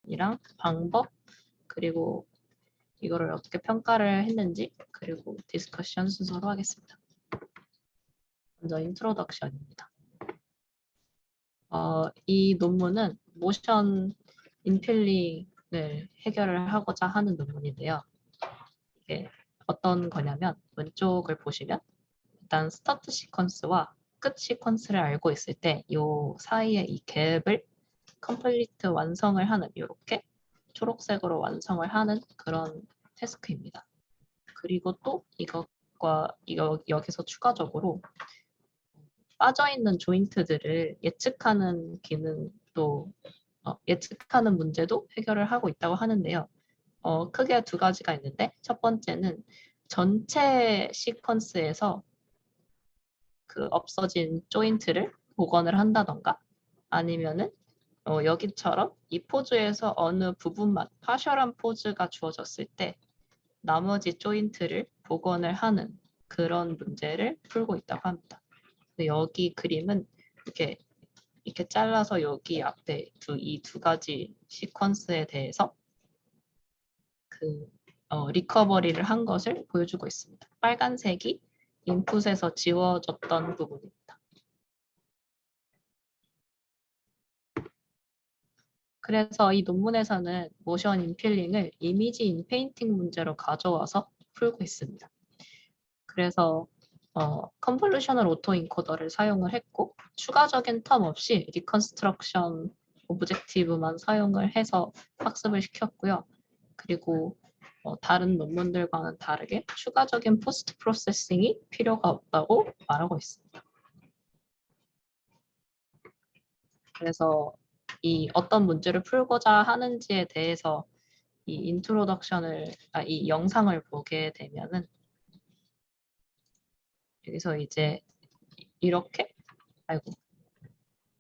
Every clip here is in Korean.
이랑 방법, 그리고 이거를 어떻게 평가를 했는지, 그리고 디스커션 순서로 하겠습니다. 먼저 인트로덕션입니다. 이 논문은 모션 인필링을 해결을 하고자 하는 논문인데요. 이게 어떤 거냐면 왼쪽을 보시면 일단 스타트 시퀀스와 끝 시퀀스를 알고 있을 때 이 사이에 이 갭을 컴플리트 완성을 하는, 이렇게 초록색으로 완성을 하는 그런 태스크입니다. 그리고 또 여기서 추가적으로 빠져있는 조인트들을 예측하는 기능도 예측하는 문제도 해결을 하고 있다고 하는데요. 크게 두 가지가 있는데, 첫 번째는 전체 시퀀스에서 그 없어진 조인트를 복원을 한다던가, 아니면은 여기처럼 이 포즈에서 어느 부분만 파셜한 포즈가 주어졌을 때 나머지 조인트를 복원을 하는 그런 문제를 풀고 있다고 합니다. 여기 그림은 이렇게 잘라서 여기 앞에 이 두 가지 시퀀스에 대해서 리커버리를 한 것을 보여주고 있습니다. 빨간색이 인풋에서 지워졌던 부분입니다. 그래서 이 논문에서는 모션 인필링을 이미지 인페인팅 문제로 가져와서 풀고 있습니다. 그래서 컨볼루셔널 오토인코더를 사용을 했고, 추가적인 텀 없이 리컨스트럭션 오브젝티브만 사용을 해서 학습을 시켰고요. 그리고 다른 논문들과는 다르게 추가적인 포스트 프로세싱이 필요가 없다고 말하고 있습니다. 그래서 이 어떤 문제를 풀고자 하는지에 대해서 이 영상을 보게 되면은 여기서 이제 이렇게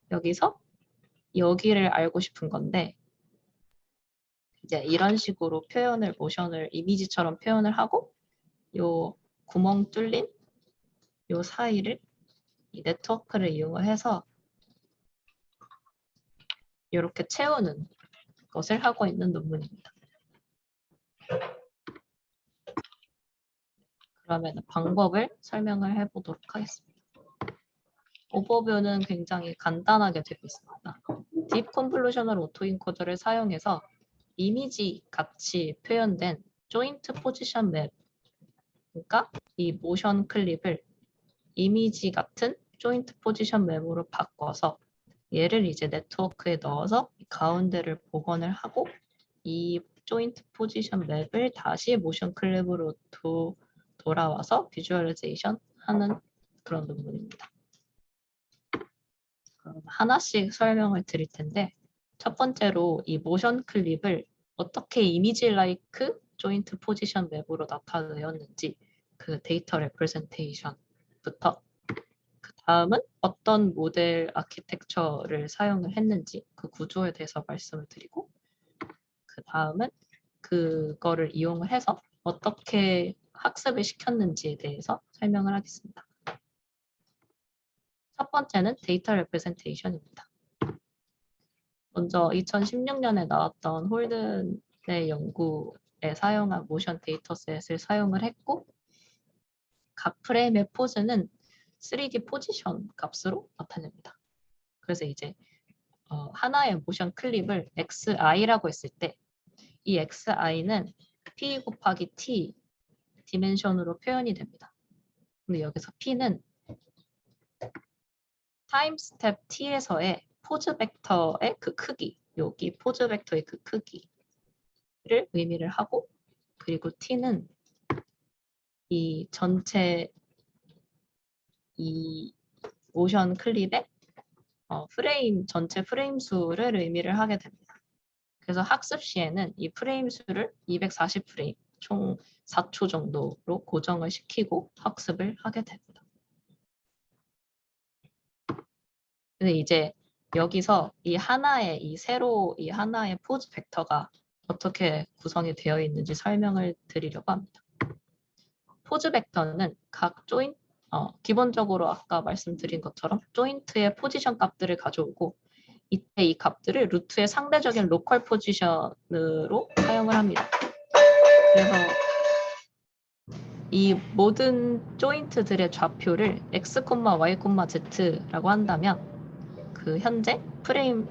여기서 여기를 알고 싶은 건데, 이제 이런 식으로 모션을 이미지처럼 표현을 하고, 요 구멍 뚫린 요 사이를 이 네트워크를 이용을 해서 이렇게 채우는 것을 하고 있는 논문입니다. 그러면 방법을 설명을 해보도록 하겠습니다. 오버뷰는 굉장히 간단하게 되고 있습니다. 딥 컨볼루셔널 오토인코더를 사용해서 이미지 같이 표현된 조인트 포지션 맵, 그러니까 이 모션 클립을 이미지 같은 조인트 포지션 맵으로 바꿔서 얘를 이제 네트워크에 넣어서 가운데를 복원을 하고 이 조인트 포지션 맵을 다시 모션 클립으로 돌아와서 비주얼리제이션 하는 그런 논문입니다. 그럼 하나씩 설명을 드릴 텐데, 첫 번째로 이 모션 클립을 어떻게 이미지 라이크 조인트 포지션 맵으로 나타내었는지 그 데이터 레프레젠테이션부터, 그 다음은 어떤 모델 아키텍처를 사용을 했는지 그 구조에 대해서 말씀을 드리고, 그 다음은 그거를 이용을 해서 어떻게 학습을 시켰는지에 대해서 설명을 하겠습니다. 첫 번째는 데이터 레프레젠테이션입니다. 먼저 2016년에 나왔던 홀든의 연구에 사용한 모션 데이터셋을 사용을 했고, 각 프레임의 포즈는 3D 포지션 값으로 나타냅니다. 그래서 이제 하나의 모션 클립을 XI라고 했을 때 이 XI는 P 곱하기 T 디멘션으로 표현이 됩니다. 근데 여기서 P는 타임 스텝 T에서의 포즈 벡터의 그 크기, 여기 포즈 벡터의 그 크기를 의미를 하고, 그리고 T는 이 전체 이 모션 클립의 전체 프레임 수를 의미를 하게 됩니다. 그래서 학습 시에는 이 프레임 수를 240프레임, 총 4초 정도로 고정을 시키고 학습을 하게 됩니다. 근데 이제 여기서 이 하나의 포즈 벡터가 어떻게 구성이 되어 있는지 설명을 드리려고 합니다. 포즈 벡터는 각 기본적으로 아까 말씀드린 것처럼 조인트의 포지션 값들을 가져오고, 이때 이 값들을 루트의 상대적인 로컬 포지션으로 사용을 합니다. 그래서 이 모든 조인트들의 좌표를 x, y, z라고 한다면 그 현재 프레임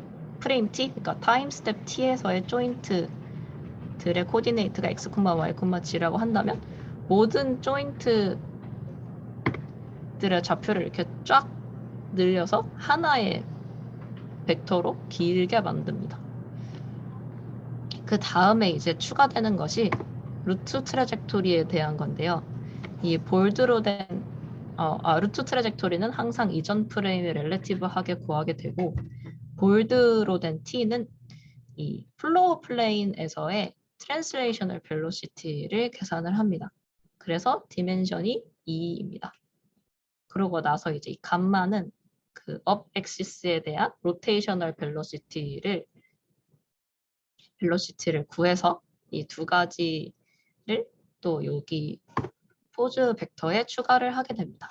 t, 그러니까 타임 스텝 t에서의 조인트들의 코디네이트가 x, y, z라고 한다면 모든 조인트들의 좌표를 이렇게 쫙 늘려서 하나의 벡터로 길게 만듭니다. 그 다음에 이제 추가되는 것이 루트 트래젝토리에 대한 건데요. 이 볼드로 된 루트 트래젝토리는 항상 이전 프레임에 렐레티브하게 구하게 되고 볼드로 된 t는 이 플로우 플레인에서의 트랜슬레이셔널 벨로시티를 계산을 합니다. 그래서 디멘션이 2입니다. 그러고 나서 이제 이 감마는 그 업 엑시스에 대한 로테이셔널 벨로시티를 구해서 이 두 가지를 또 여기 포즈 벡터에 추가를 하게 됩니다.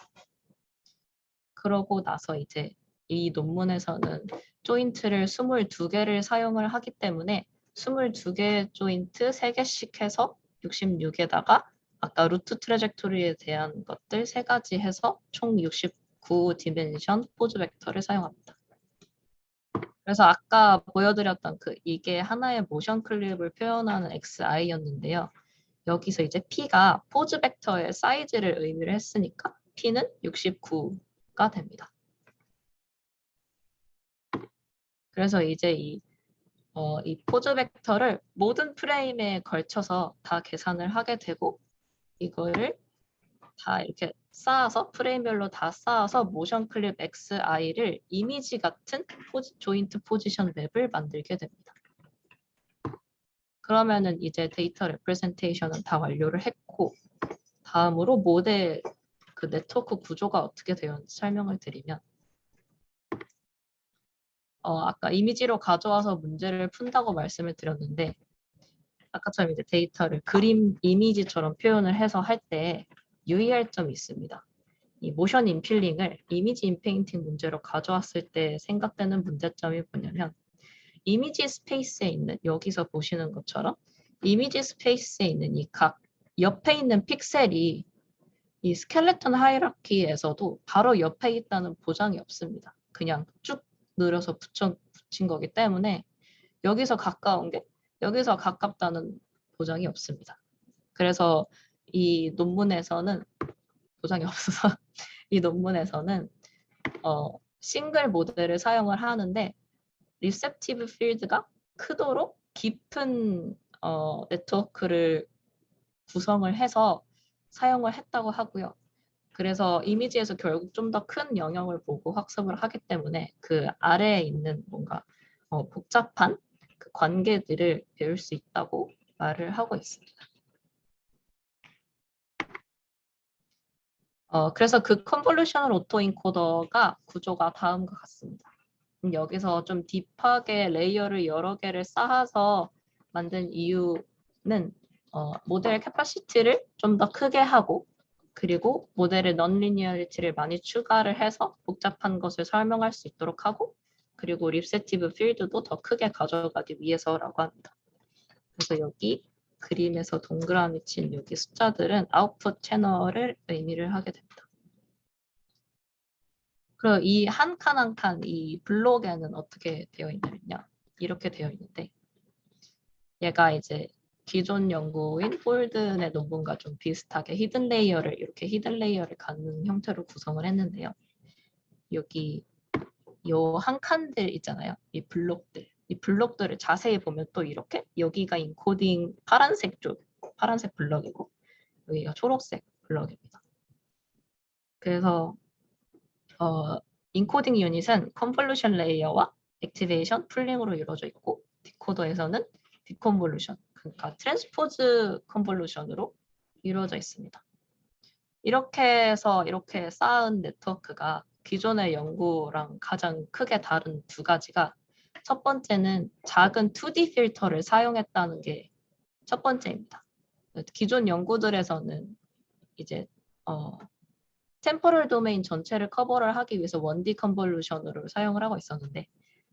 그러고 나서 이제 이 논문에서는 조인트를 22개를 사용을 하기 때문에 22개의 조인트 3개씩 해서 66에다가 아까 루트 트래젝토리에 대한 것들 3가지 해서 총 69 디멘션 포즈 벡터를 사용합니다. 그래서 아까 보여드렸던 이게 하나의 모션 클립을 표현하는 XI였는데요. 여기서 이제 P가 포즈 벡터의 사이즈를 의미를 했으니까 P는 69가 됩니다. 그래서 이제 이 포즈 벡터를 모든 프레임에 걸쳐서 다 계산을 하게 되고 이거를 다 이렇게 쌓아서 프레임별로 다 쌓아서 모션 클립 XI를 이미지 같은 조인트 포지션 맵을 만들게 됩니다. 그러면은 이제 데이터 레프레젠테이션은 다 완료를 했고 다음으로 모델 그 네트워크 구조가 어떻게 되었는지 설명을 드리면 아까 이미지로 가져와서 문제를 푼다고 말씀을 드렸는데 아까처럼 이제 데이터를 그림 이미지처럼 표현을 해서 할 때 유의할 점이 있습니다. 이 모션 인필링을 이미지 인페인팅 문제로 가져왔을 때 생각되는 문제점이 뭐냐면 이미지 스페이스에 있는 여기서 보시는 것처럼 이미지 스페이스에 있는 이 각 옆에 있는 픽셀이 이 스켈레톤 하이라키에서도 바로 옆에 있다는 보장이 없습니다. 그냥 쭉 늘어서 붙인 거기 때문에 여기서 가까운 게 여기서 가깝다는 보장이 없습니다. 그래서 이 논문에서는 보장이 없어서 이 논문에서는 싱글 모델을 사용을 하는데 리셉티브 필드가 크도록 깊은 네트워크를 구성을 해서 사용을 했다고 하고요. 그래서 이미지에서 결국 좀 더 큰 영역을 보고 학습을 하기 때문에 그 아래에 있는 뭔가 복잡한 그 관계들을 배울 수 있다고 말을 하고 있습니다. 그래서 그 컨볼루셔널 오토인코더가 구조가 다음과 같습니다. 여기서 좀 딥하게 레이어를 여러 개를 쌓아서 만든 이유는 모델 캐파시티를 좀 더 크게 하고 그리고 모델의 넌리니어리티를 많이 추가를 해서 복잡한 것을 설명할 수 있도록 하고 그리고 리셉티브 필드도 더 크게 가져가기 위해서라고 합니다. 그래서 여기 그림에서 동그라미 친 여기 숫자들은 아웃풋 채널을 의미를 하게 됩니다. 그리고 이 한 칸 한 칸 이 블록에는 어떻게 되어 있냐면요. 이렇게 되어 있는데 얘가 이제 기존 연구인 폴든의 논문과 좀 비슷하게 히든 레이어를 갖는 형태로 구성을 했는데요. 여기 요 한 칸들 있잖아요. 이 블록들을 자세히 보면 또 이렇게 여기가 인코딩 파란색 블럭이고 여기가 초록색 블럭입니다. 그래서 인코딩 유닛은 컨볼루션 레이어와 액티베이션, 풀링으로 이루어져 있고 디코더에서는 디컨볼루션, 그러니까 트랜스포즈 컨볼루션으로 이루어져 있습니다. 이렇게 해서 이렇게 쌓은 네트워크가 기존의 연구랑 가장 크게 다른 두 가지가 첫 번째는 작은 2D 필터를 사용했다는 게 첫 번째입니다. 기존 연구들에서는 이제 템포럴 도메인 전체를 커버를 하기 위해서 1D 컨볼루션으로 사용을 하고 있었는데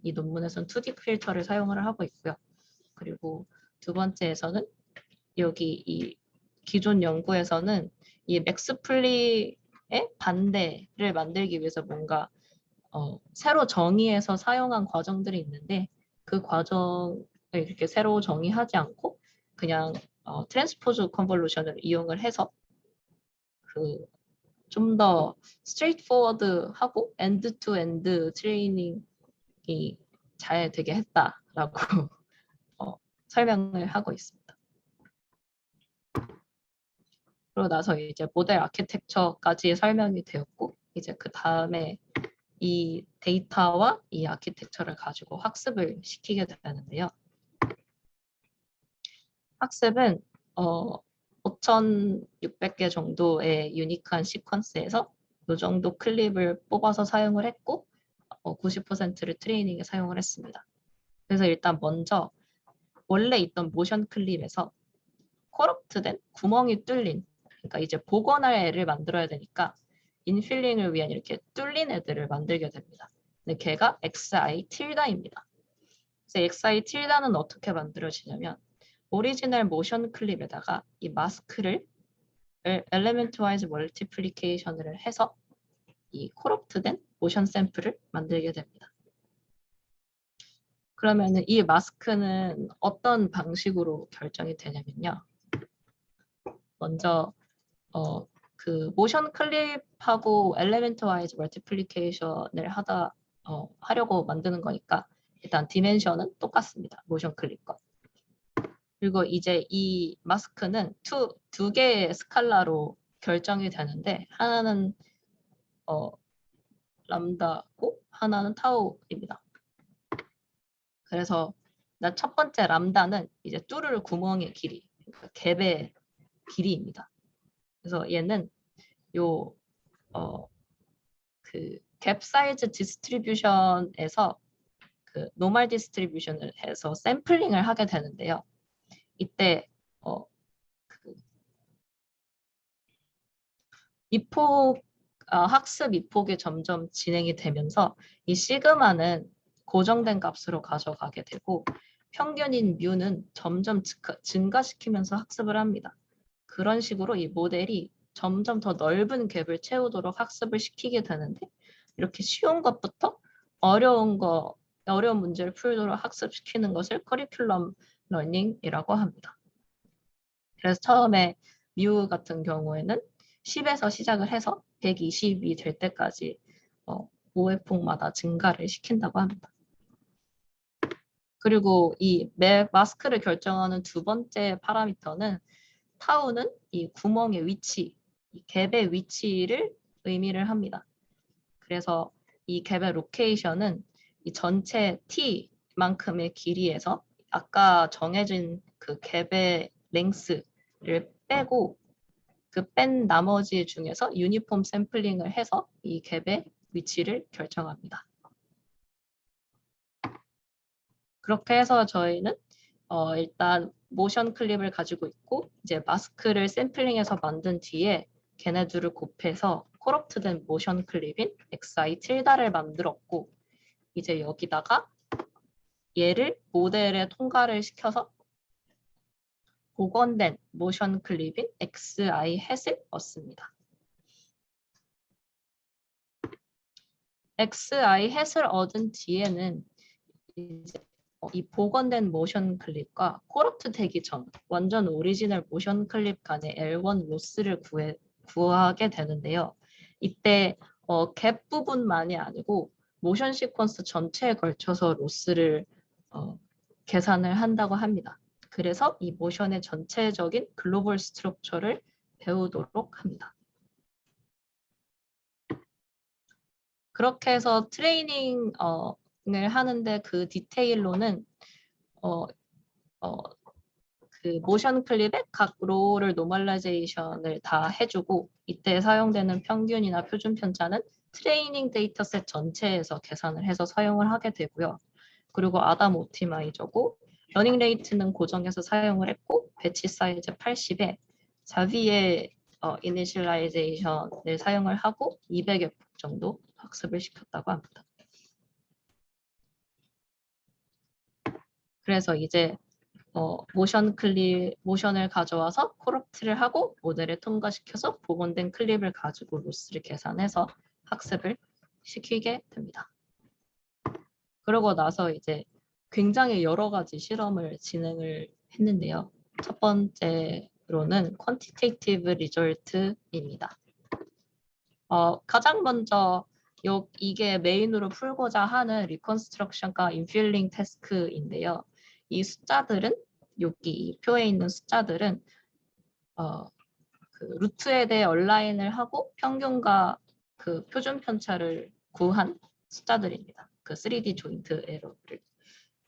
이 논문에서는 2D 필터를 사용을 하고 있고요. 그리고 두 번째에서는 여기 이 기존 연구에서는 이 맥스플리의 반대를 만들기 위해서 뭔가 새로 정의해서 사용한 과정들이 있는데 그 과정을 이렇게 새로 정의하지 않고 그냥 트랜스포즈 컨볼루션을 이용을 해서 그 좀 더 스트레이트포워드하고 엔드 투 엔드 트레이닝이 잘 되게 했다라고 설명을 하고 있습니다. 그러고 나서 이제 모델 아키텍처까지 설명이 되었고 이제 그 다음에 이 데이터와 이 아키텍처를 가지고 학습을 시키게 되는데요. 학습은 5,600개 정도의 유니크한 시퀀스에서 이 정도 클립을 뽑아서 사용을 했고 90%를 트레이닝에 사용을 했습니다. 그래서 일단 먼저 원래 있던 모션 클립에서 코럽트된 구멍이 뚫린 그러니까 이제 복원할 애를 만들어야 되니까 인필링을 위한 이렇게 뚫린 애들을 만들게 됩니다. 근데 걔가 XI 틸다입니다. 그래서 XI 틸다는 어떻게 만들어지냐면 오리지널 모션 클립에다가 이 마스크를 엘레멘트 와이즈 멀티플리케이션을 해서 이 코럽트된 모션 샘플을 만들게 됩니다. 그러면은 이 마스크는 어떤 방식으로 결정이 되냐면요. 먼저 그 모션 클립하고 엘레멘트 와이즈 멀티플리케이션을 하려고 만드는 거니까 일단 디멘션은 똑같습니다. 모션 클립과. 그리고 이제 이 마스크는 두 개의 스칼라로 결정이 되는데 하나는 람다고 하나는 타우입니다. 그래서 첫 번째 람다는 이제 뚫을 구멍의 길이, 그러니까 갭의 길이입니다. 그래서 얘는 요 그 갭 사이즈 디스트리뷰션에서 그 노멀 디스트리뷰션을 해서 샘플링을 하게 되는데요. 이때 학습 이폭이 점점 진행이 되면서 이 시그마는 고정된 값으로 가져가게 되고 평균인 뮤는 점점 증가시키면서 학습을 합니다. 그런 식으로 이 모델이 점점 더 넓은 갭을 채우도록 학습을 시키게 되는데 이렇게 쉬운 것부터 어려운 문제를 풀도록 학습시키는 것을 커리큘럼 러닝이라고 합니다. 그래서 처음에 뮤 같은 경우에는 10에서 시작을 해서 120이 될 때까지 5회폭마다 증가를 시킨다고 합니다. 그리고 이 마스크를 결정하는 두 번째 파라미터는 타우는 이 구멍의 위치, 이 갭의 위치를 의미를 합니다. 그래서 이 갭의 로케이션은 이 전체 T만큼의 길이에서 아까 정해진 그 갭의 랭스를 빼고 그 뺀 나머지 중에서 유니폼 샘플링을 해서 이 갭의 위치를 결정합니다. 그렇게 해서 저희는 일단 모션 클립을 가지고 있고 이제 마스크를 샘플링해서 만든 뒤에 걔네들을 곱해서 코럽트된 모션 클립인 XI 틸다를 만들었고 이제 여기다가 얘를 모델에 통과를 시켜서 복원된 모션 클립인 XI 햇을 얻습니다. XI 햇을 얻은 뒤에는 이제 이 복원된 모션 클립과 코럽트 되기 전 완전 오리지널 모션 클립 간의 L1 로스를 구하게 되는데요. 이때 갭 부분만이 아니고 모션 시퀀스 전체에 걸쳐서 로스를 계산을 한다고 합니다. 그래서 이 모션의 전체적인 글로벌 스트럭처를 배우도록 합니다. 그렇게 해서 트레이닝을 하는데 그 디테일로는 그 모션 클립의 각 로를 노멀라이제이션을 다 해주고 이때 사용되는 평균이나 표준 편차는 트레이닝 데이터셋 전체에서 계산을 해서 사용을 하게 되고요. 그리고 아담 옵티마이저고 러닝 레이트는 고정해서 사용을 했고 배치 사이즈 80에 자비의 이니셜라이제이션을 사용을 하고 200여 정도 학습을 시켰다고 합니다. 그래서 이제 모션을 가져와서 코럽트를 하고 모델을 통과시켜서 복원된 클립을 가지고 로스를 계산해서 학습을 시키게 됩니다. 그러고 나서 이제 굉장히 여러 가지 실험을 진행을 했는데요. 첫 번째로는 퀀티테이티브 리졸트입니다. 가장 먼저 이게 메인으로 풀고자 하는 리컨스트럭션과 인필링 태스크인데요. 이 숫자들은 여기 이 표에 있는 숫자들은 그 루트에 대해 얼라인을 하고 평균과 그 표준 편차를 구한 숫자들입니다. 그 3D 조인트 에러를.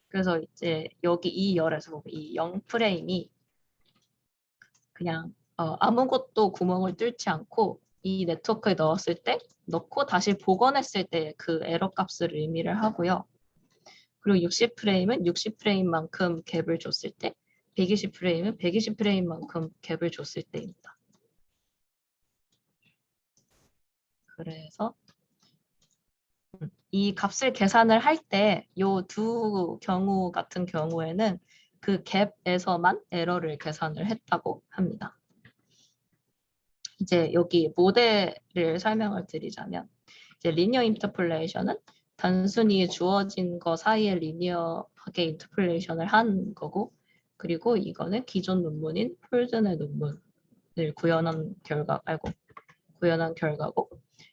그래서 이제 여기 이 열에서 보면 이 0프레임이 그냥 아무것도 구멍을 뚫지 않고 이 네트워크에 넣고 다시 복원했을 때 그 에러 값을 의미를 하고요. 그리고 60프레임은 60프레임만큼 갭을 줬을 때, 120프레임은 120프레임만큼 갭을 줬을 때입니다. 그래서 이 값을 계산을 할 때 이 두 경우 같은 경우에는 그 갭에서만 에러를 계산을 했다고 합니다. 이제 여기 모델을 설명을 드리자면 이제 리니어 인터폴레이션은 단순히 주어진 거 사이에 리니어하게 인터폴레이션을 한 거고, 그리고 이거는 기존 논문인 폴든의 논문을 구현한 결과고,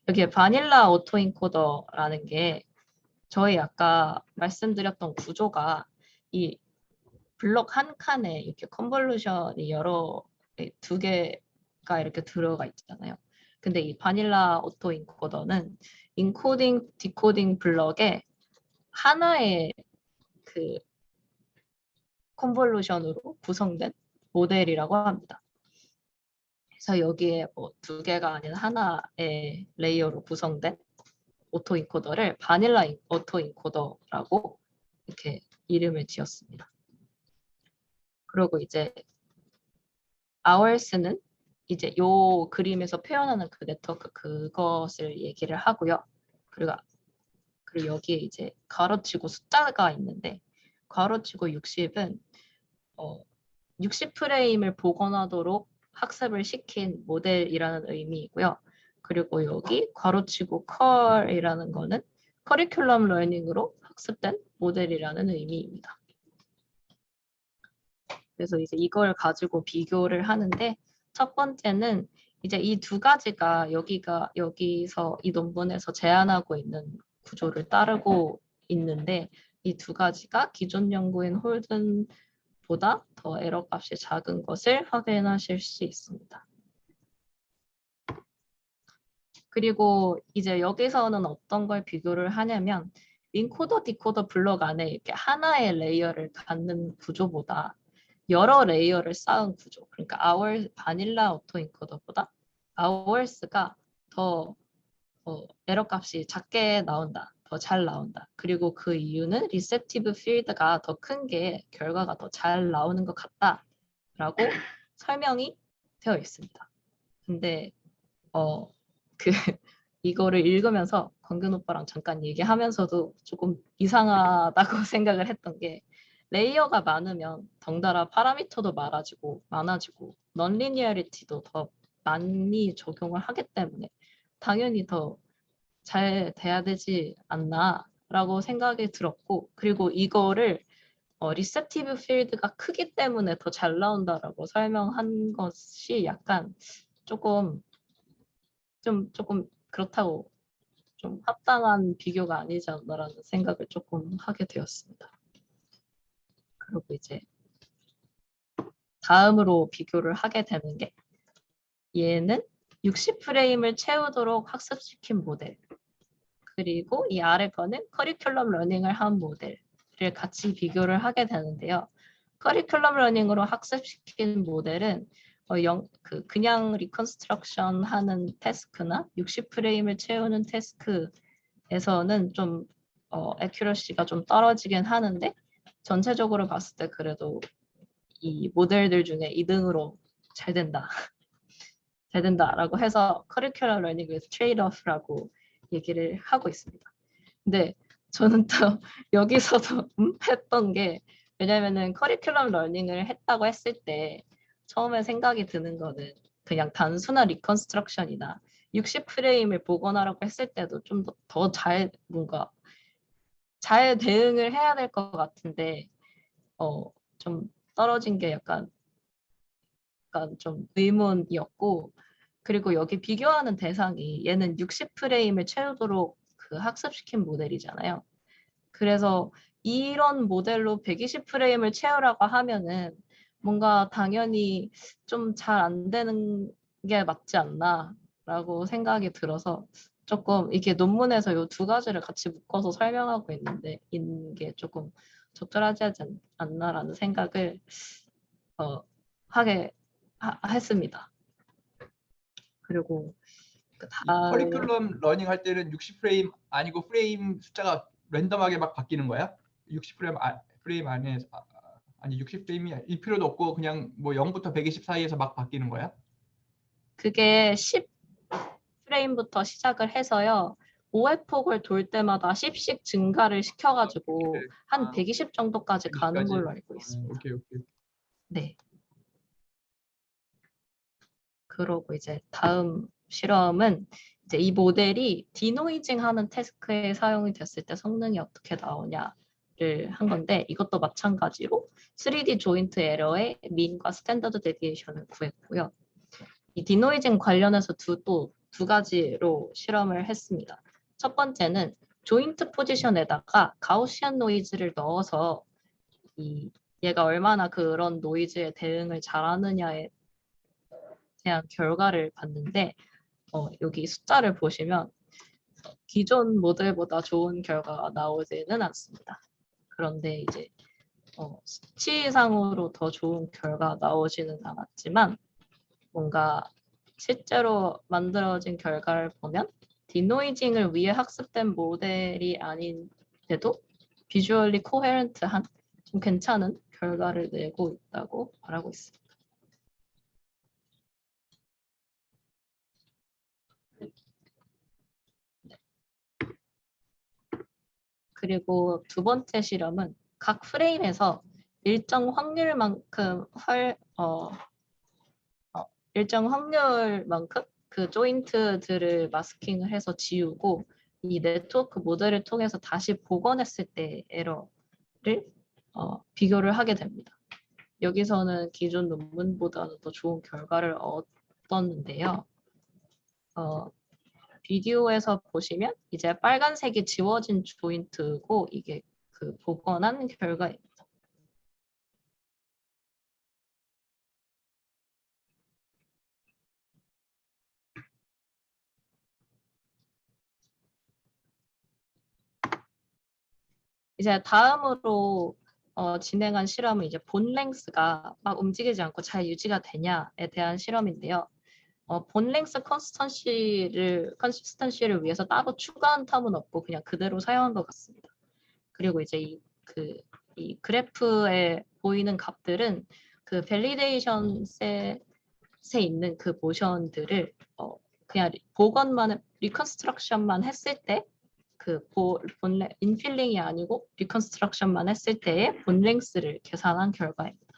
여기에 바닐라 오토인코더라는 게 저희 아까 말씀드렸던 구조가 이 블록 한 칸에 이렇게 컨볼루션이 두 개가 이렇게 들어가 있잖아요. 근데 이 바닐라 오토인코더는 인코딩, 디코딩 블럭에 하나의 그 컨볼루션으로 구성된 모델이라고 합니다. 그래서 여기에 뭐 두 개가 아닌 하나의 레이어로 구성된 오토인코더를 바닐라 오토인코더라고 이렇게 이름을 지었습니다. 그리고 이제 hours는 이제 요 그림에서 표현하는 그 네트워크 그것을 얘기를 하고요. 그리고 여기에 이제 괄호치고 숫자가 있는데 괄호치고 60은 60프레임을 복원하도록 학습을 시킨 모델이라는 의미이고요. 그리고 여기 괄호치고 컬이라는 거는 커리큘럼 러닝으로 학습된 모델이라는 의미입니다. 그래서 이제 이걸 가지고 비교를 하는데 첫 번째는 이제 이 두 가지가 여기서 이 논문에서 제안하고 있는 구조를 따르고 있는데 이 두 가지가 기존 연구인 홀든보다 더 에러 값이 작은 것을 확인하실 수 있습니다. 그리고 이제 여기서는 어떤 걸 비교를 하냐면 인코더 디코더 블록 안에 이렇게 하나의 레이어를 갖는 구조보다 여러 레이어를 쌓은 구조. 그러니까 바닐라 오토인코더보다 hours가 더 에러 값이 작게 나온다. 더 잘 나온다. 그리고 그 이유는 리셉티브 필드가 더 큰 게 결과가 더 잘 나오는 것 같다라고 설명이 되어 있습니다. 근데 이거를 읽으면서 광균 오빠랑 잠깐 얘기하면서도 조금 이상하다고 생각을 했던 게 레이어가 많으면 덩달아 파라미터도 많아지고 넌리니어리티도 더 많이 적용을 하기 때문에 당연히 더 잘 돼야 되지 않나 라고 생각이 들었고, 그리고 이거를 리셉티브 필드가 크기 때문에 더 잘 나온다라고 설명한 것이 약간 조금 그렇다고 좀 합당한 비교가 아니지 않나라는 생각을 조금 하게 되었습니다. 그리고 이제 다음으로 비교를 하게 되는 게 얘는 60프레임을 채우도록 학습시킨 모델, 그리고 이 아래 거는 커리큘럼 러닝을 한 모델을 같이 비교를 하게 되는데요. 커리큘럼 러닝으로 학습시킨 모델은 그냥 리컨스트럭션 하는 태스크나 60프레임을 채우는 태스크에서는 좀 애큐러시가 좀 떨어지긴 하는데 전체적으로 봤을 때 그래도 이 모델들 중에 2등으로 잘 된다라고 해서 커리큘럼 러닝 with trade-off라고 얘기를 하고 있습니다. 근데 저는 또 여기서도 했던 게 왜냐면은 커리큘럼 러닝을 했다고 했을 때 처음에 생각이 드는 거는 그냥 단순한 리컨스트럭션이나 60프레임을 복원하라고 했을 때도 좀 더 잘 뭔가 잘 대응을 해야 될 것 같은데 좀 떨어진 게 약간 좀 의문이었고, 그리고 여기 비교하는 대상이 얘는 60프레임을 채우도록 그 학습시킨 모델이잖아요. 그래서 이런 모델로 120프레임을 채우라고 하면은 뭔가 당연히 좀 잘 안 되는 게 맞지 않나라고 생각이 들어서 조금 이게 논문에서 이 두 가지를 같이 묶어서 설명하고 있는 게 조금 적절하지 않나라는 생각을 하게 했습니다. 그리고 이 커리큘럼 러닝 할 때는 60프레임 아니고 프레임 숫자가 랜덤하게 막 바뀌는 거야? 60프레임 프레임 안에 아니 60프레임이 필요도 없고 그냥 뭐 0부터 120 사이에서 막 바뀌는 거야? 그게 10프레임부터 시작을 해서요. 5회폭을 돌 때마다 10씩 증가를 시켜가지고 한 120 정도까지 가는 120까지. 걸로 알고 있습니다. 오케이. 네. 그러고 이제 다음 실험은 이제 이 모델이 디노이징 하는 태스크에 사용이 됐을 때 성능이 어떻게 나오냐를 한 건데, 이것도 마찬가지로 3D 조인트 에러의 민과 스탠더드 데비에이션을 구했고요. 이 디노이징 관련해서 두 가지로 실험을 했습니다. 첫 번째는 조인트 포지션에다가 가우시안 노이즈를 넣어서 얘가 얼마나 그런 노이즈에 대응을 잘하느냐에 대한 결과를 봤는데, 여기 숫자를 보시면 기존 모델보다 좋은 결과가 나오지는 않습니다. 그런데 이제 수치상으로 더 좋은 결과 나오지는 않았지만, 뭔가 실제로 만들어진 결과를 보면 디노이징을 위해 학습된 모델이 아닌데도 비주얼리 코헤런트한 좀 괜찮은 결과를 내고 있다고 말하고 있습니다. 그리고 두 번째 실험은 각 프레임에서 일정 확률만큼 그 조인트들을 마스킹을 해서 지우고 이 네트워크 모델을 통해서 다시 복원했을 때 에러를 비교를 하게 됩니다. 여기서는 기존 논문보다는 더 좋은 결과를 얻었는데요. 비디오에서 보시면 이제 빨간색이 지워진 조인트고 이게 그 복원한 결과입니다. 이제 다음으로 진행한 실험은 이제 본 랭스가 막 움직이지 않고 잘 유지가 되냐에 대한 실험인데요. 본 랭스 컨시스턴시를 위해서 따로 추가한 텀은 없고 그냥 그대로 사용한 것 같습니다. 그리고 이제 이 그래프에 보이는 값들은 그 밸리데이션 셋에 있는 그 모션들을 그냥 리컨스트럭션만 했을 때 인필링이 아니고 리컨스트럭션만 했을 때의 본 랭스를 계산한 결과입니다.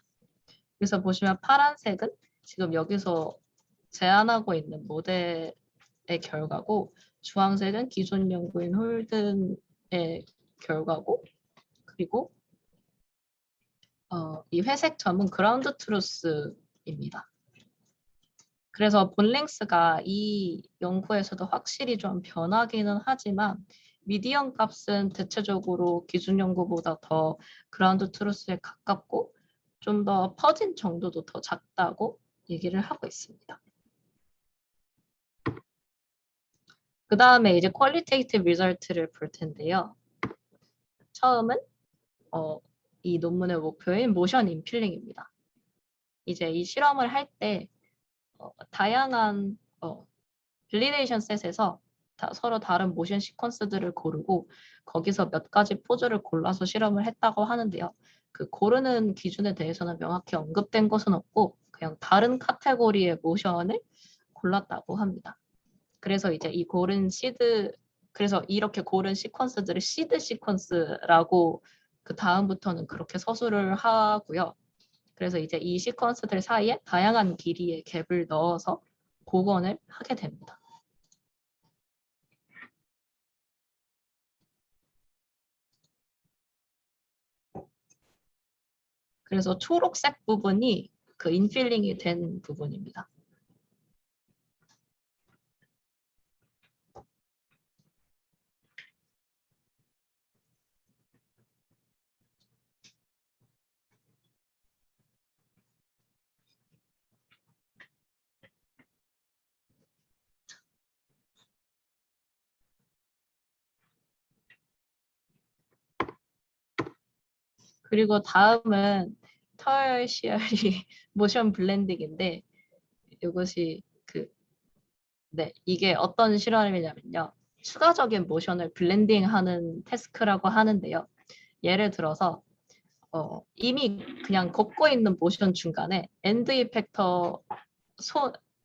그래서 보시면 파란색은 지금 여기서 제안하고 있는 모델의 결과고, 주황색은 기존 연구인 홀든의 결과고, 그리고 이 회색 점은 그라운드 트루스입니다. 그래서 본 랭스가 이 연구에서도 확실히 좀 변하기는 하지만 미디언 값은 대체적으로 기준 연구보다 더 그라운드 트루스에 가깝고 좀 더 퍼진 정도도 더 작다고 얘기를 하고 있습니다. 그 다음에 이제 퀄리테이티브 리설트를 볼 텐데요. 처음은 이 논문의 목표인 모션 인필링입니다. 이제 이 실험을 할 때 다양한 밸리데이션 셋에서 서로 다른 모션 시퀀스들을 고르고 거기서 몇 가지 포즈를 골라서 실험을 했다고 하는데요. 그 고르는 기준에 대해서는 명확히 언급된 것은 없고 그냥 다른 카테고리의 모션을 골랐다고 합니다. 그래서 이제 그래서 이렇게 고른 시퀀스들을 시드 시퀀스라고 그 다음부터는 그렇게 서술을 하고요. 그래서 이제 이 시퀀스들 사이에 다양한 길이의 갭을 넣어서 복원을 하게 됩니다. 그래서 초록색 부분이 그 인필링이 된 부분입니다. 그리고 다음은 터시어리 모션 블렌딩인데 이것이 이게 어떤 실험이냐면요. 추가적인 모션을 블렌딩하는 태스크라고 하는데요. 예를 들어서 이미 그냥 걷고 있는 모션 중간에 엔드 이펙터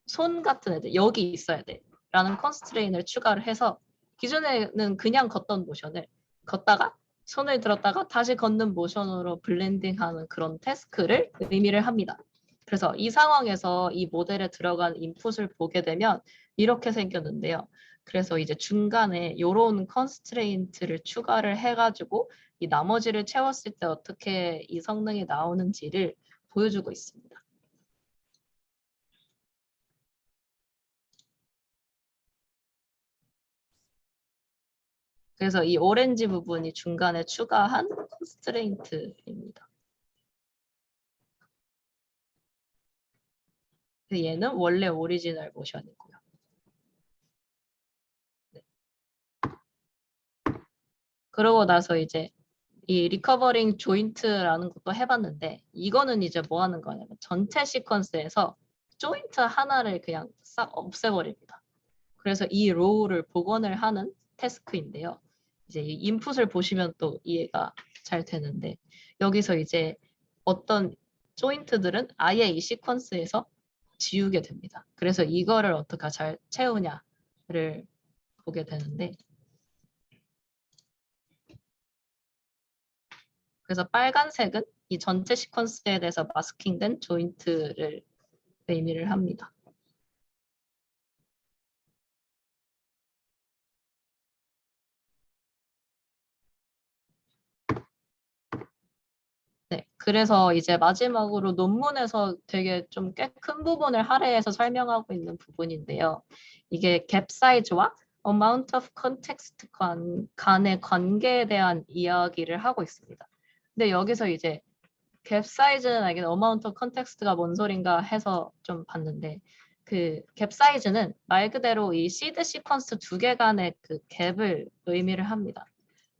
손 같은 애들 여기 있어야 돼 라는 컨스트레인을 추가를 해서 기존에는 그냥 걷던 모션을 걷다가 손을 들었다가 다시 걷는 모션으로 블렌딩하는 그런 태스크를 의미를 합니다. 그래서 이 상황에서 이 모델에 들어간 인풋을 보게 되면 이렇게 생겼는데요. 그래서 이제 중간에 이런 컨스트레인트를 추가를 해가지고 이 나머지를 채웠을 때 어떻게 이 성능이 나오는지를 보여주고 있습니다. 그래서 이 오렌지 부분이 중간에 추가한 컨스트레인트입니다. 얘는 원래 오리지널 모션이고요. 네. 그러고 나서 이제 이 리커버링 조인트라는 것도 해봤는데 이거는 이제 뭐 하는 거냐면 전체 시퀀스에서 조인트 하나를 그냥 싹 없애버립니다. 그래서 이 로우를 복원을 하는 태스크인데요. 이제 이 인풋을 보시면 또 이해가 잘 되는데 여기서 이제 어떤 조인트들은 아예 이 시퀀스에서 지우게 됩니다. 그래서 이거를 어떻게 잘 채우냐를 보게 되는데 그래서 빨간색은 이 전체 시퀀스에 대해서 마스킹된 조인트를 의미를 합니다. 네, 그래서 이제 마지막으로 논문에서 되게 좀 꽤 큰 부분을 할애해서 설명하고 있는 부분인데요. 이게 갭 사이즈와 amount of context 간의 관계에 대한 이야기를 하고 있습니다. 근데 여기서 이제 갭 사이즈는 알겠는데 amount of context가 뭔 소린가 해서 좀 봤는데 그 갭 사이즈는 말 그대로 이 시드 시퀀스 두 개 간의 그 갭을 의미를 합니다.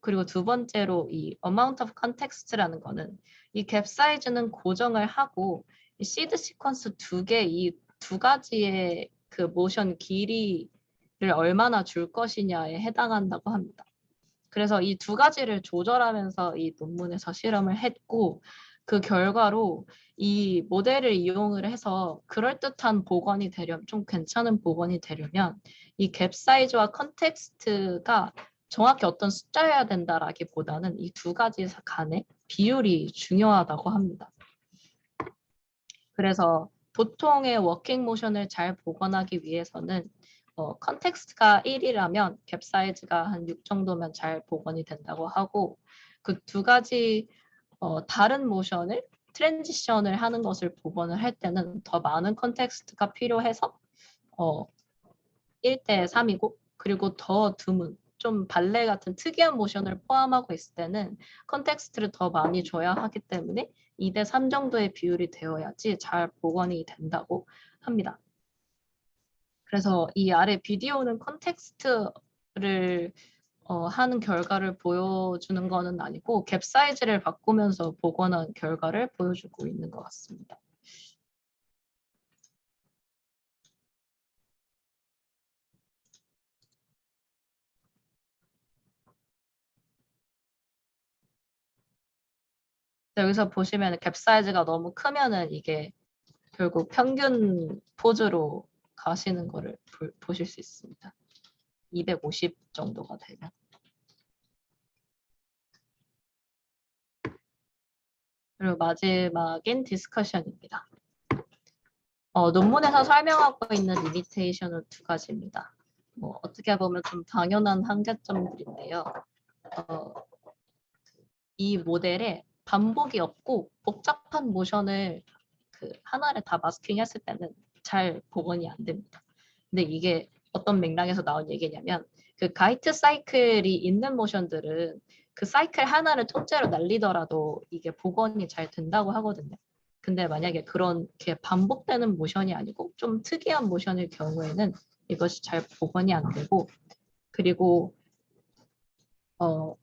그리고 두 번째로 이 amount of context라는 거는 이 갭 사이즈는 고정을 하고 이 시드 시퀀스 두 개 이 두 가지의 그 모션 길이를 얼마나 줄 것이냐에 해당한다고 합니다. 그래서 이 두 가지를 조절하면서 이 논문에서 실험을 했고 그 결과로 이 모델을 이용을 해서 그럴듯한 복원이 되려면 좀 괜찮은 복원이 되려면 이 갭 사이즈와 컨텍스트가 정확히 어떤 숫자여야 된다라기보다는 이 두 가지 간의 비율이 중요하다고 합니다. 그래서 보통의 워킹 모션을 잘 복원하기 위해서는 컨텍스트가 1이라면 갭 사이즈가 한 6 정도면 잘 복원이 된다고 하고 그 두 가지 다른 모션을 트랜지션을 하는 것을 복원을 할 때는 더 많은 컨텍스트가 필요해서 1대 3이고 그리고 더 드문 좀 발레 같은 특이한 모션을 포함하고 있을 때는 컨텍스트를 더 많이 줘야 하기 때문에 2대 3 정도의 비율이 되어야지 잘 복원이 된다고 합니다. 그래서 이 아래 비디오는 컨텍스트를 하는 결과를 보여주는 거는 아니고 갭 사이즈를 바꾸면서 복원한 결과를 보여주고 있는 것 같습니다. 여기서 보시면 갭 사이즈가 너무 크면은 이게 결국 평균 포즈로 가시는 거를 보실 수 있습니다. 250 정도가 되면. 그리고 마지막엔 디스커션입니다. 논문에서 설명하고 있는 리미테이션은 두 가지입니다. 어떻게 보면 좀 당연한 한계점들인데요. 이 모델에 반복이 없고 복잡한 모션을 그 하나를 다 마스킹했을 때는 잘 복원이 안 됩니다. 근데 이게 어떤 맥락에서 나온 얘기냐면 그 가이트 사이클이 있는 모션들은 그 사이클 하나를 통째로 날리더라도 이게 복원이 잘 된다고 하거든요. 근데 만약에 그렇게 반복되는 모션이 아니고 좀 특이한 모션일 경우에는 이것이 잘 복원이 안 되고, 그리고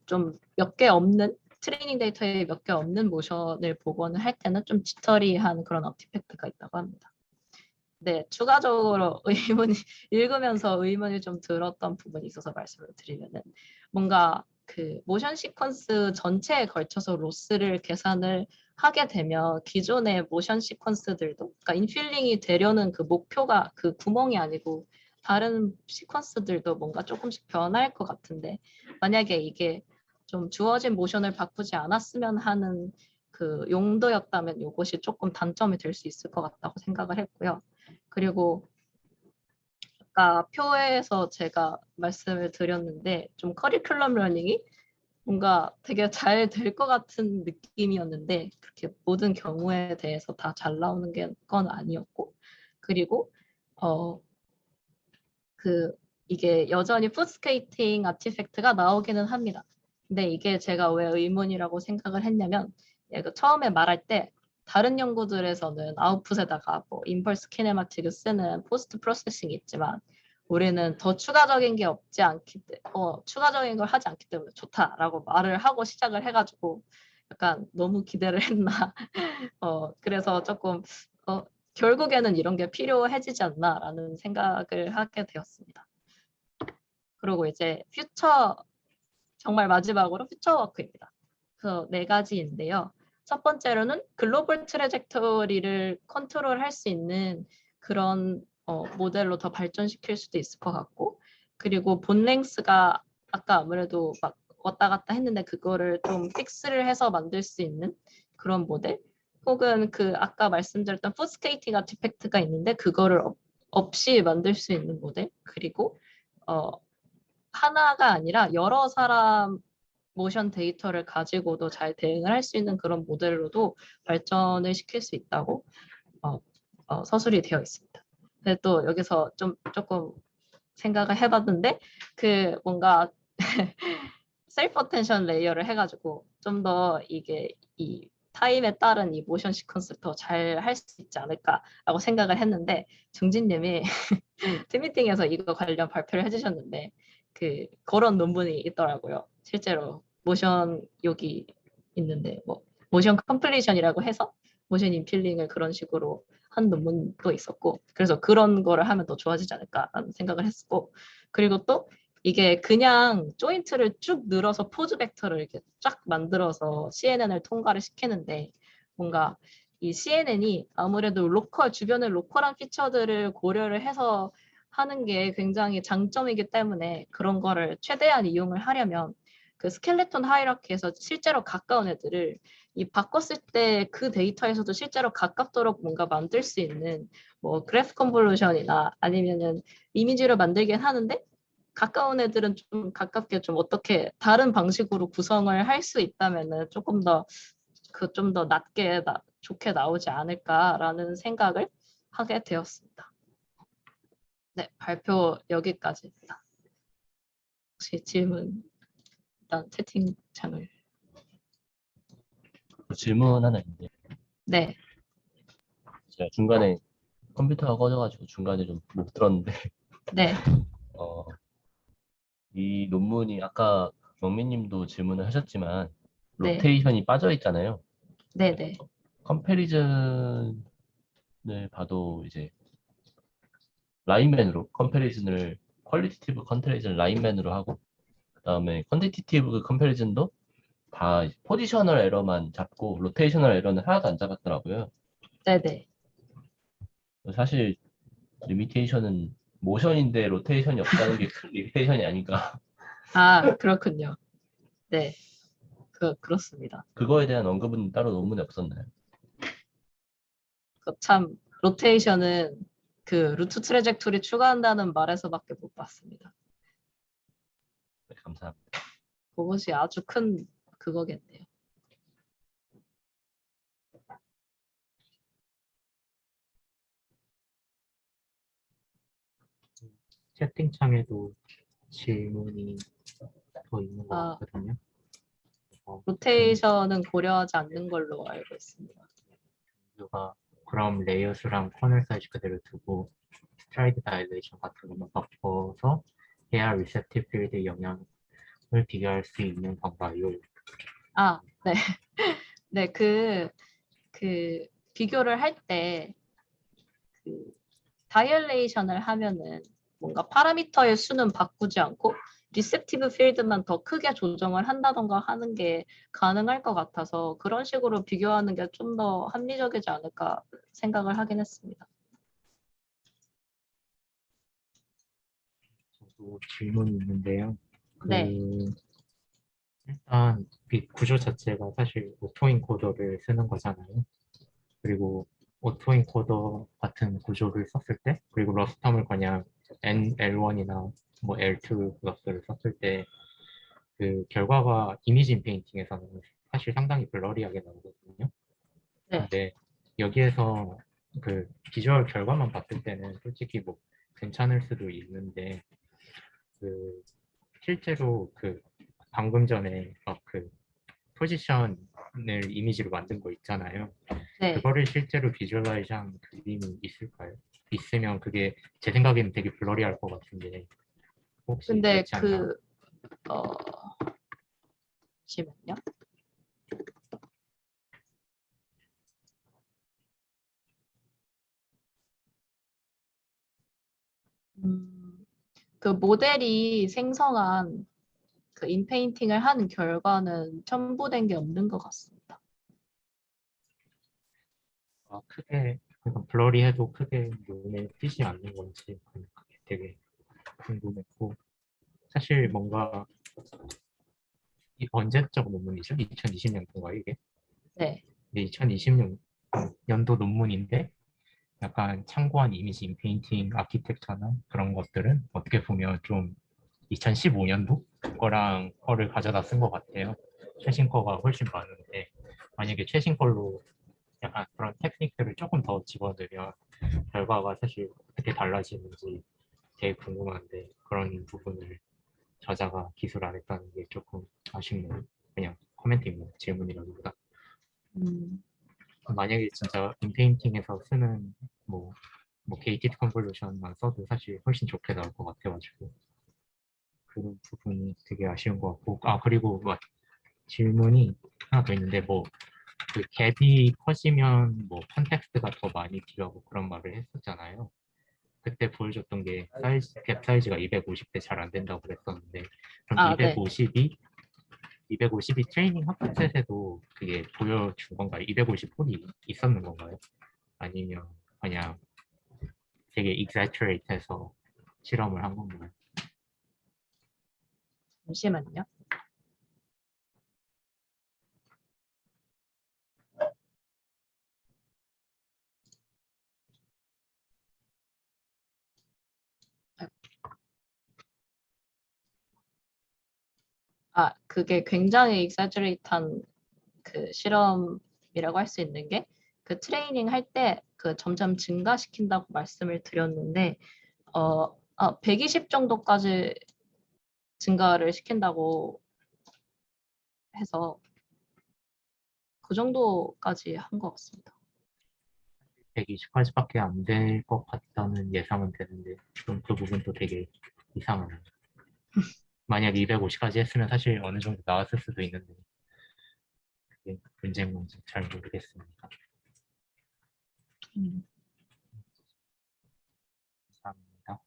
좀 몇 개 없는 트레이닝 데이터에 몇 개 없는 모션을 복원을 할 때는 좀 지터리한 그런 아티팩트가 있다고 합니다. 네, 추가적으로 읽으면서 의문이 좀 들었던 부분이 있어서 말씀을 드리면은, 뭔가 그 모션 시퀀스 전체에 걸쳐서 로스를 계산을 하게 되면 기존의 모션 시퀀스들도, 그러니까 인필링이 되려는 그 목표가 그 구멍이 아니고 다른 시퀀스들도 뭔가 조금씩 변할 것 같은데, 만약에 이게 좀 주어진 모션을 바꾸지 않았으면 하는 그 용도였다면 이것이 조금 단점이 될 수 있을 것 같다고 생각을 했고요. 그리고 아까 표에서 제가 말씀을 드렸는데 좀 커리큘럼 러닝이 뭔가 되게 잘 될 것 같은 느낌이었는데 그렇게 모든 경우에 대해서 다 잘 나오는 건 아니었고, 그리고 이게 여전히 풋스케이팅 아티팩트가 나오기는 합니다. 근데 이게 제가 왜 의문이라고 생각을 했냐면, 처음에 말할 때 다른 연구들에서는 아웃풋에다가 뭐 인펄스 키네마틱을 쓰는 포스트 프로세싱이 있지만 우리는 더 추가적인 게 없지 않기 때문에 추가적인 걸 하지 않기 때문에 좋다라고 말을 하고 시작을 해가지고 약간 너무 기대를 했나. 그래서 조금 결국에는 이런 게 필요해지지 않나라는 생각을 하게 되었습니다. 그리고 이제 정말 마지막으로 퓨처 워크입니다. 그래서 4가지인데요. 첫 번째로는 글로벌 트래젝토리를 컨트롤할 수 있는 그런 모델로 더 발전시킬 수도 있을 것 같고, 그리고 본랭스가 아까 아무래도 막 왔다 갔다 했는데 그거를 좀 픽스를 해서 만들 수 있는 그런 모델, 혹은 그 아까 말씀드렸던 풋스케이팅 아티팩트가 있는데 그거를 없이 만들 수 있는 모델, 그리고 하나가 아니라 여러 사람 모션 데이터를 가지고도 잘 대응을 할 수 있는 그런 모델로도 발전을 시킬 수 있다고 서술이 되어 있습니다. 근데 또 여기서 조금 생각을 해봤는데 그 뭔가 셀프 어텐션 레이어를 해가지고 좀 더 이게 이 타임에 따른 이 모션 시퀀스를 더 잘 할 수 있지 않을까라고 생각을 했는데, 정진님이 팀미팅에서 이거 관련 발표를 해주셨는데 그런 논문이 있더라고요. 실제로 모션 여기 있는데 뭐 모션 컴플리션이라고 해서 모션 인필링을 그런 식으로 한 논문도 있었고, 그래서 그런 거를 하면 더 좋아지지 않을까라는 생각을 했고, 그리고 또 이게 그냥 조인트를 쭉 늘어서 포즈 벡터를 이렇게 쫙 만들어서 CNN을 통과를 시키는데, 뭔가 이 CNN이 아무래도 주변의 로컬한 피처들을 고려를 해서 하는 게 굉장히 장점이기 때문에 그런 거를 최대한 이용을 하려면 그 스켈레톤 하이라키에서 실제로 가까운 애들을 바꿨을 때 그 데이터에서도 실제로 가깝도록 뭔가 만들 수 있는 뭐 그래프 컨볼루션이나 아니면은 이미지를 만들긴 하는데 가까운 애들은 좀 가깝게 좀 어떻게 다른 방식으로 구성을 할 수 있다면은 조금 더 좀 더 낮게 좋게 나오지 않을까라는 생각을 하게 되었습니다. 네, 발표 여기까지입니다. 혹시 질문, 일단 채팅창을. 질문 하나 있는데, 네, 제가 중간에 컴퓨터가 꺼져가지고 중간에 좀 못 들었는데, 네, 이 논문이 아까 영민님도 질문을 하셨지만 네, 로테이션이 빠져 있잖아요. 네, 네, 컴패리즌을 봐도 이제 라인맨으로 퀄리티티브 컴패리즌 라인맨으로 하고, 그 다음에 퀀티티티브 컴패리즌도 다 포지셔널 에러만 잡고 로테이셔널 에러는 하나도 안 잡았더라고요. 네, 네. 사실 리미테이션은 모션인데 로테이션이 없다는 게 큰 리미테이션이 아닌가. 아, 그렇군요. 네. 그렇습니다. 그거에 대한 언급은 따로 논문에 없었나요? 참 로테이션은 그 루트 트래젝토리 추가한다는 말에서밖에 못 봤습니다. 네, 감사합니다. 그것이 아주 큰 그거겠네요. 채팅창에도 질문이 더 있는 것 아. 같거든요. 로테이션은 고려하지 않는 걸로 알고 있습니다. 누가 그럼 레이어스랑 커널 사이즈 그대로 두고 스트라이드 다일레이션 같은 것만 바꿔서 해야 리셉티브 필드의 영향을 비교할 수 있는 건가요? 아, 네. 네, 그 비교를 할 때 그 다이얼레이션을 하면은 뭔가 파라미터의 수는 바꾸지 않고 리셉티브 필드만 더 크게 조정을 한다던가 하는 게 가능할 것 같아서 그런 식으로 비교하는 게 좀 더 합리적이지 않을까 생각을 하긴 했습니다. 저도 질문이 있는데요. 네. 일단 이 구조 자체가 사실 오토인코더를 쓰는 거잖아요. 그리고 오토인코더 같은 구조를 썼을 때, 그리고 러스텀을 그냥 L1이나 뭐 L2 러스를 썼을 때 그 결과가 이미지 인페인팅에서는 사실 상당히 블러리하게 나오거든요. 네. 근데 여기에서 그 비주얼 결과만 봤을 때는 솔직히 뭐 괜찮을 수도 있는데 그 실제로 그 방금 전에 그 포지션을 이미지로 만든 거 있잖아요. 네. 그거를 실제로 비주얼라이즈한 그림이 있을까요? 있으면 그게 제 생각에는 되게 블러리할 것 같은데 혹시 근데 그렇지 않나? 잠시만요. 그 모델이 생성한 그 인페인팅을 하는 결과는 첨부된 게 없는 것 같습니다. 크게 그러니까 블러리해도 크게 눈에 띄지 않는 건지 그게 되게 궁금했고 사실 뭔가 언제적 논문이죠? 2020년도인가 이게? 네. 2020년도 논문인데 약간 참고한 이미지 인페인팅 아키텍처나 그런 것들은 어떻게 보면 좀 2015년도 거를 가져다 쓴 것 같아요. 최신 거가 훨씬 많은데 만약에 최신 걸로 약간 그런 테크닉들을 조금 더 집어넣으면 결과가 사실 어떻게 달라지는지 되게 궁금한데 그런 부분을 저자가 기술 안 했다는 게 조금 아쉽네요. 그냥 코멘팅이나 질문이라기보다. 음, 만약에 진짜 인페인팅에서 쓰는 뭐 게이티드 컨볼루션만 써도 사실 훨씬 좋게 나올 것 같아가지고 그런 부분이 되게 아쉬운 것 같고 그리고 뭐 질문이 하나 더 있는데 뭐 그 갭이 커지면 뭐 컨텍스트가 더 많이 필요하고 그런 말을 했었잖아요. 그때 보여줬던 게 갭 사이즈가 250대 잘 안 된다고 그랬었는데 그럼 네. 250이 트레이닝 합격셋에도 그게 보여준 건가요? 250홀이 있었는 건가요? 아니면 그냥 되게 exaggerate해서 실험을 한 건가요? 잠시만요. 그게 굉장히 exaggerate한 그 실험이라고 할 수 있는 게 그 트레이닝 할 때 그 점점 증가시킨다고 말씀을 드렸는데 120 정도까지 증가를 시킨다고 해서 그 정도까지 한 것 같습니다. 120까지밖에 안 될 것 같다는 예상은 되는데 좀 그 부분도 되게 이상하네요. 만약 250까지 했으면 사실 어느 정도 나왔을 수도 있는데 그게 문제인 건지 잘 모르겠습니다. 감사합니다.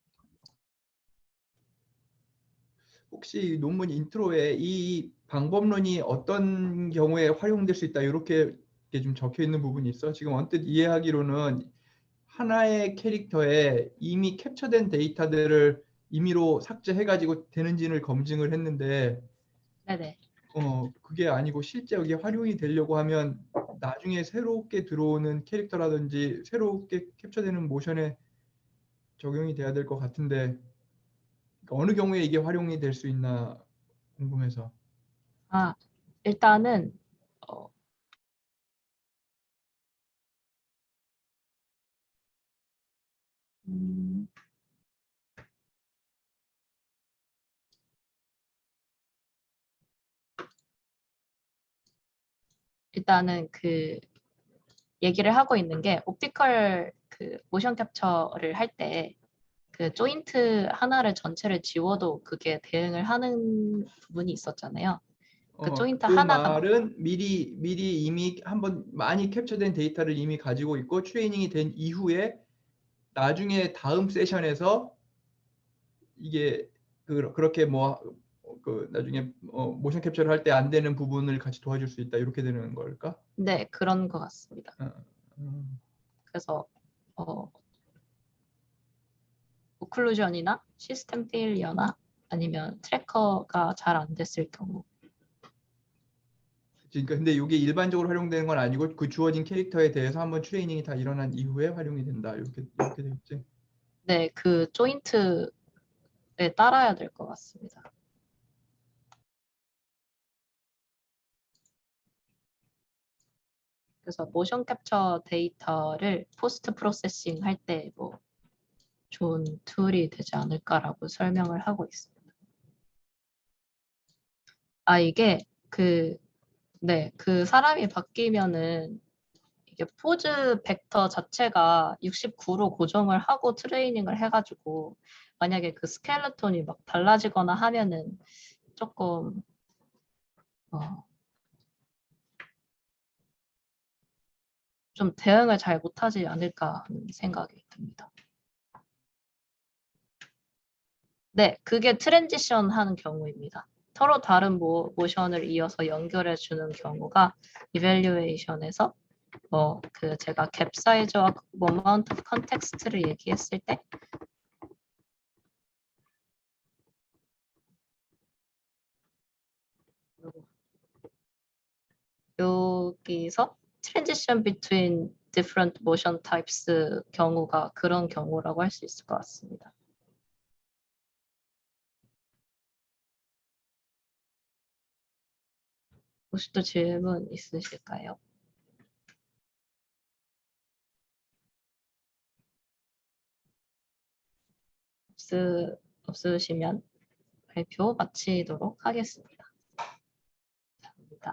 혹시 논문 인트로에 이 방법론이 어떤 경우에 활용될 수 있다 이렇게 좀 적혀 있는 부분이 있어. 지금 언뜻 이해하기로는 하나의 캐릭터에 이미 캡처된 데이터들을 임의로 삭제해가지고 되는지를 검증을 했는데 네네. 그게 아니고 실제 여기에 활용이 되려고 하면 나중에 새롭게 들어오는 캐릭터라든지 새롭게 캡처되는 모션에 적용이 돼야 될 것 같은데 어느 경우에 이게 활용이 될 수 있나 궁금해서. 아, 일단은 어, 음, 일단은 그 얘기를 하고 있는 게 옵티컬 그 모션 캡처를 할 때 그 조인트 하나를 전체를 지워도 그게 대응을 하는 부분이 있었잖아요. 그 조인트 그 하나가 말은 미리 이미 한번 많이 capture된 데이터를 이미 가지고 있고 트레이닝이 된 이후에 나중에 다음 세션에서 이게 그렇게 그 나중에 모션 캡처를 할 때 안 되는 부분을 같이 도와줄 수 있다 이렇게 되는 걸까? 네, 그런 것 같습니다. 음. 그래서 오클루전이나 시스템 페일리어나 아니면 트래커가 잘 안 됐을 경우 그러니까 근데 이게 일반적으로 활용되는 건 아니고 그 주어진 캐릭터에 대해서 한번 트레이닝이 다 일어난 이후에 활용이 된다 이렇게 되겠지. 네, 그 조인트에 따라야 될 것 같습니다. 그래서 모션 캡처 데이터를 포스트 프로세싱 할 때 뭐 좋은 툴이 되지 않을까라고 설명을 하고 있습니다. 아, 이게 네, 그 사람이 바뀌면은 이게 포즈 벡터 자체가 69로 고정을 하고 트레이닝을 해가지고 만약에 그 스켈레톤이 막 달라지거나 하면은 조금 좀 대응을 잘 못하지 않을까 하는 생각이 듭니다. 네, 그게 트랜지션 하는 경우입니다. 서로 다른 모션을 이어서 연결해 주는 경우가 이밸류에이션에서 그 제가 갭 사이즈와 어마운트 오브 컨텍스트를 얘기했을 때 여기서 transition between different motion types 경우가 그런 경우라고 할 수 있을 것 같습니다. 혹시 또 질문 있으실까요? 없으시면 발표 마치도록 하겠습니다.